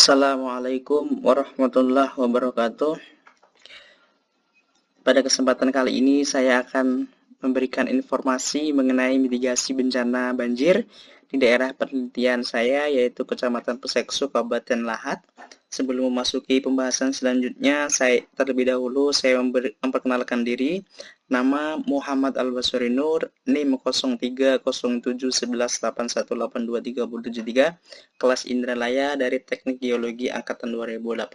Assalamualaikum warahmatullahi wabarakatuh. Pada kesempatan kali ini saya akan memberikan informasi mengenai mitigasi bencana banjir di daerah penelitian saya, yaitu Kecamatan Peseksu, Kabupaten Lahat. Sebelum memasuki pembahasan selanjutnya, terlebih dahulu saya memperkenalkan diri. Nama Muhammad Al-Basuri Nur, NIM 03071181823073, kelas Indralaya dari Teknik Geologi angkatan 2018.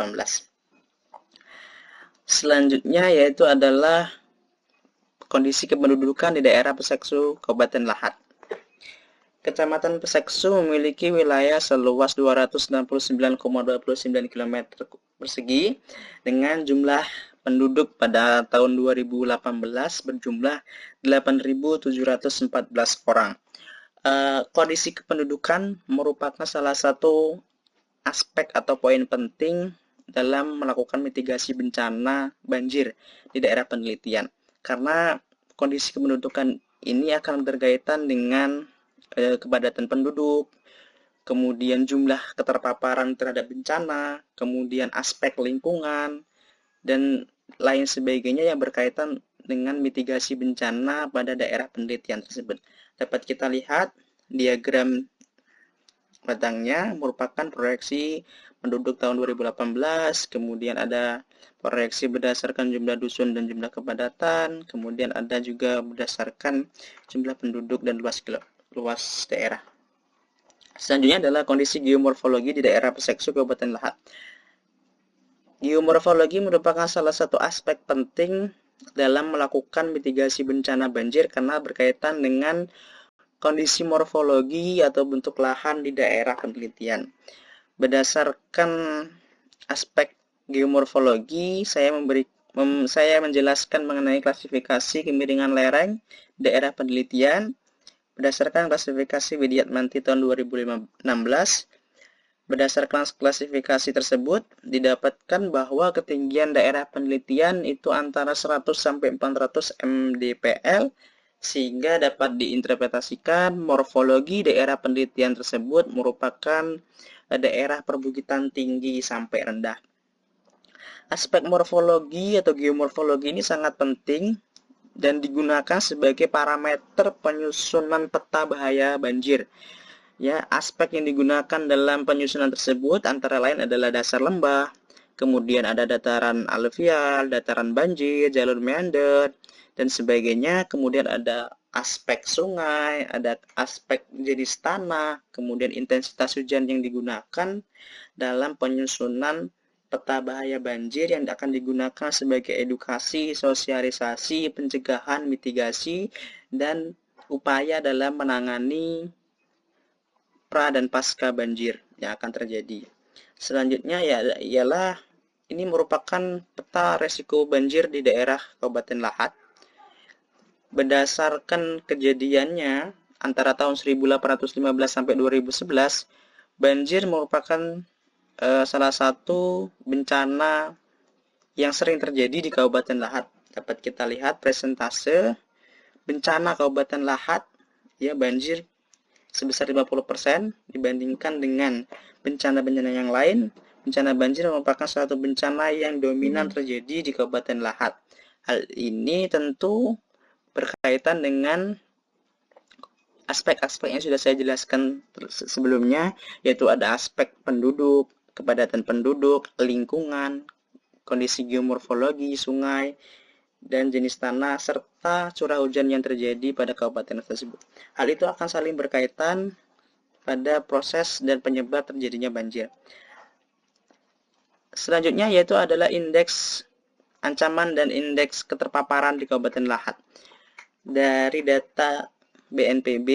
Selanjutnya yaitu adalah kondisi kependudukan di daerah Peseksu, Kabupaten Lahat. Kecamatan Peseksu memiliki wilayah seluas 269,29 km persegi dengan jumlah penduduk pada tahun 2018 berjumlah 8.714 orang. Kondisi kependudukan merupakan salah satu aspek atau poin penting dalam melakukan mitigasi bencana banjir di daerah penelitian, karena kondisi kependudukan ini akan berkaitan dengan kepadatan penduduk, kemudian jumlah keterpaparan terhadap bencana, kemudian aspek lingkungan, dan lain sebagainya yang berkaitan dengan mitigasi bencana pada daerah penelitian tersebut. Dapat kita lihat diagram batangnya merupakan proyeksi penduduk tahun 2018, kemudian ada proyeksi berdasarkan jumlah dusun dan jumlah kepadatan, kemudian ada juga berdasarkan jumlah penduduk dan luas daerah. Selanjutnya adalah kondisi geomorfologi di daerah Peseksu, Kabupaten Lahat. Geomorfologi merupakan salah satu aspek penting dalam melakukan mitigasi bencana banjir karena berkaitan dengan kondisi morfologi atau bentuk lahan di daerah penelitian. Berdasarkan aspek geomorfologi, saya menjelaskan mengenai klasifikasi kemiringan lereng daerah penelitian berdasarkan klasifikasi Widyatmanti tahun 2016. Berdasarkan klasifikasi tersebut, didapatkan bahwa ketinggian daerah penelitian itu antara 100 sampai 400 mdpl, sehingga dapat diinterpretasikan morfologi daerah penelitian tersebut merupakan daerah perbukitan tinggi sampai rendah. Aspek morfologi atau geomorfologi ini sangat penting dan digunakan sebagai parameter penyusunan peta bahaya banjir. Ya, aspek yang digunakan dalam penyusunan tersebut antara lain adalah dasar lembah, kemudian ada dataran aluvial, dataran banjir, jalur meander, dan sebagainya. Kemudian ada aspek sungai, ada aspek jenis tanah, kemudian intensitas hujan yang digunakan dalam penyusunan peta bahaya banjir yang akan digunakan sebagai edukasi, sosialisasi, pencegahan, mitigasi, dan upaya dalam menangani pra dan pasca banjir yang akan terjadi. Selanjutnya ialah ini merupakan peta resiko banjir di daerah Kabupaten Lahat. Berdasarkan kejadiannya antara tahun 1815 sampai 2011, banjir merupakan salah satu bencana yang sering terjadi di Kabupaten Lahat. Dapat kita lihat presentase bencana Kabupaten Lahat, ya, banjir sebesar 50% dibandingkan dengan bencana-bencana yang lain. Bencana banjir merupakan suatu bencana yang dominan terjadi di Kabupaten Lahat. Hal ini tentu berkaitan dengan aspek-aspek yang sudah saya jelaskan sebelumnya, yaitu ada aspek penduduk, kepadatan penduduk, lingkungan, kondisi geomorfologi, sungai, dan jenis tanah, serta curah hujan yang terjadi pada kabupaten tersebut. Hal itu akan saling berkaitan pada proses dan penyebab terjadinya banjir. Selanjutnya yaitu adalah indeks ancaman dan indeks keterpaparan di Kabupaten Lahat. Dari data BNPB,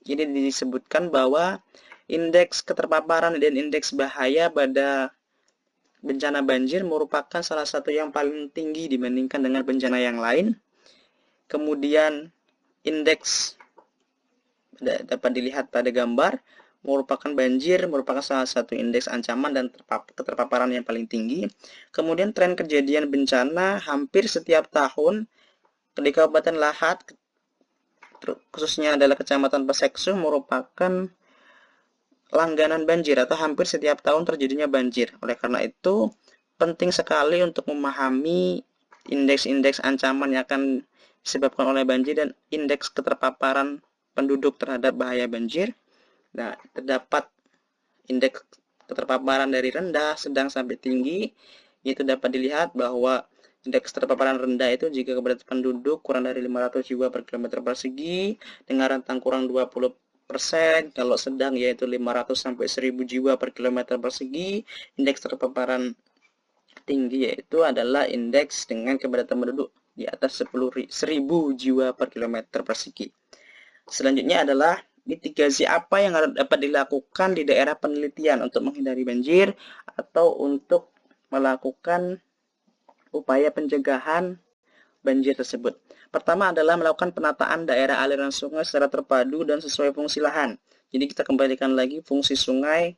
ini disebutkan bahwa indeks keterpaparan dan indeks bahaya pada bencana banjir merupakan salah satu yang paling tinggi dibandingkan dengan bencana yang lain. Kemudian indeks dapat dilihat pada gambar, merupakan banjir merupakan salah satu indeks ancaman dan keterpaparan yang paling tinggi. Kemudian tren kejadian bencana hampir setiap tahun di Kabupaten Lahat, khususnya adalah Kecamatan Peseksu, merupakan langganan banjir atau hampir setiap tahun terjadinya banjir. Oleh karena itu, penting sekali untuk memahami indeks-indeks ancaman yang akan disebabkan oleh banjir dan indeks keterpaparan penduduk terhadap bahaya banjir. Nah, terdapat indeks keterpaparan dari rendah, sedang sampai tinggi. Itu dapat dilihat bahwa indeks keterpaparan rendah itu jika kepadatan penduduk kurang dari 500 jiwa per kilometer persegi dengan rentang kurang 20%, kalau sedang yaitu 500 sampai 1000 jiwa per kilometer persegi. Indeks terpaparan tinggi yaitu adalah indeks dengan kepadatan penduduk di atas 10.000 jiwa per kilometer persegi. Selanjutnya adalah mitigasi apa yang dapat dilakukan di daerah penelitian untuk menghindari banjir atau untuk melakukan upaya pencegahan banjir tersebut. Pertama adalah melakukan penataan daerah aliran sungai secara terpadu dan sesuai fungsi lahan. Jadi kita kembalikan lagi fungsi sungai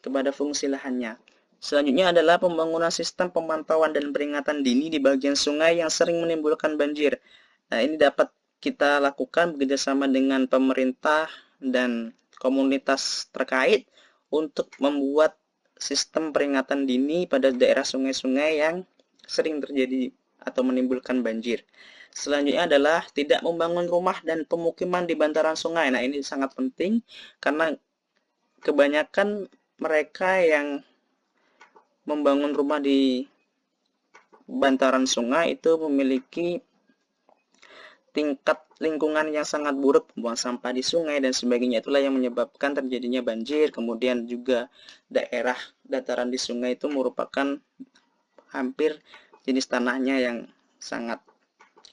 kepada fungsi lahannya. Selanjutnya adalah pembangunan sistem pemantauan dan peringatan dini di bagian sungai yang sering menimbulkan banjir. Nah, ini dapat kita lakukan bekerjasama dengan pemerintah dan komunitas terkait untuk membuat sistem peringatan dini pada daerah sungai-sungai yang sering terjadi atau menimbulkan banjir. Selanjutnya adalah tidak membangun rumah dan pemukiman di bantaran sungai. Nah, ini sangat penting karena kebanyakan mereka yang membangun rumah di bantaran sungai itu memiliki tingkat lingkungan yang sangat buruk, membuang sampah di sungai dan sebagainya. Itulah yang menyebabkan terjadinya banjir. Kemudian juga daerah dataran di sungai itu merupakan hampir jenis tanahnya yang sangat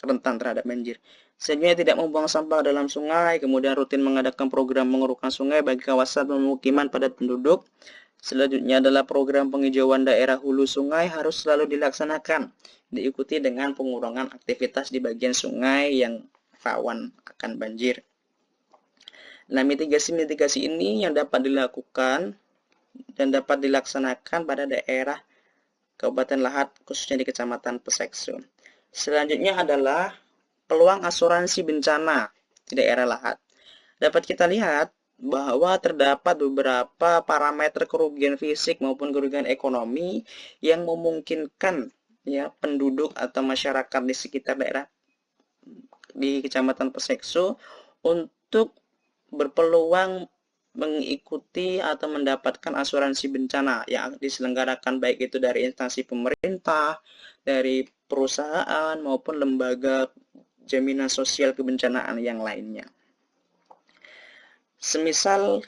rentan terhadap banjir. Selanjutnya tidak membuang sampah dalam sungai, kemudian rutin mengadakan program mengurukan sungai bagi kawasan pemukiman padat penduduk. Selanjutnya adalah program penghijauan daerah hulu sungai harus selalu dilaksanakan, diikuti dengan pengurangan aktivitas di bagian sungai yang rawan akan banjir. Nah, mitigasi-mitigasi ini yang dapat dilakukan dan dapat dilaksanakan pada daerah Kabupaten Lahat, khususnya di Kecamatan Peseksu. Selanjutnya adalah peluang asuransi bencana di daerah Lahat. Dapat kita lihat bahwa terdapat beberapa parameter kerugian fisik maupun kerugian ekonomi yang memungkinkan ya penduduk atau masyarakat di sekitar daerah di Kecamatan Peseksu untuk berpeluang mengikuti atau mendapatkan asuransi bencana yang diselenggarakan baik itu dari instansi pemerintah, dari perusahaan maupun lembaga jaminan sosial kebencanaan yang lainnya. Semisal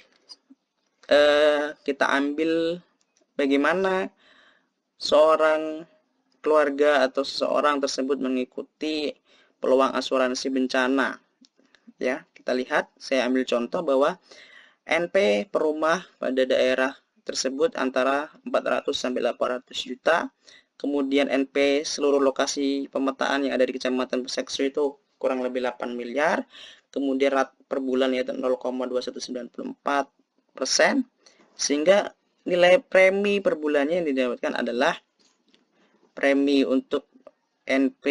kita ambil bagaimana seorang keluarga atau seseorang tersebut mengikuti peluang asuransi bencana. Ya, kita lihat, saya ambil contoh bahwa NP per rumah pada daerah tersebut antara 400 sampai 800 juta. Kemudian NP seluruh lokasi pemetaan yang ada di Kecamatan Peseksu itu kurang lebih 8 miliar. Kemudian per bulan yaitu 0,2194%, sehingga nilai premi per bulannya yang didapatkan adalah premi untuk NP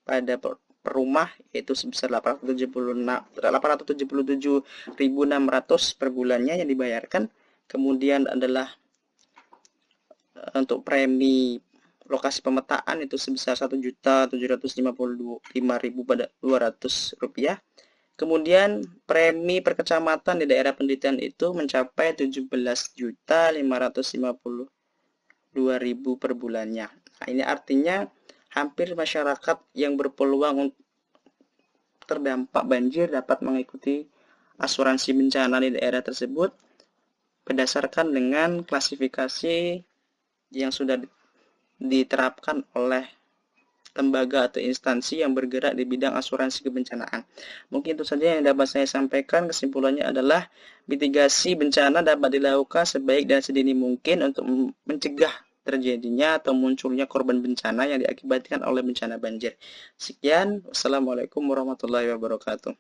pada per rumah yaitu sebesar 877.600 per bulannya yang dibayarkan. Kemudian adalah untuk premi lokasi pemetaan itu sebesar 1.755.200 rupiah. Kemudian premi per kecamatan di daerah penelitian itu mencapai 17.552.000 per bulannya. Nah, ini artinya hampir masyarakat yang berpeluang terdampak banjir dapat mengikuti asuransi bencana di daerah tersebut berdasarkan dengan klasifikasi yang sudah diterapkan oleh lembaga atau instansi yang bergerak di bidang asuransi kebencanaan. Mungkin itu saja yang dapat saya sampaikan. Kesimpulannya adalah mitigasi bencana dapat dilakukan sebaik dan sedini mungkin untuk mencegah terjadinya atau munculnya korban bencana yang diakibatkan oleh bencana banjir. Sekian, wassalamualaikum warahmatullahi wabarakatuh.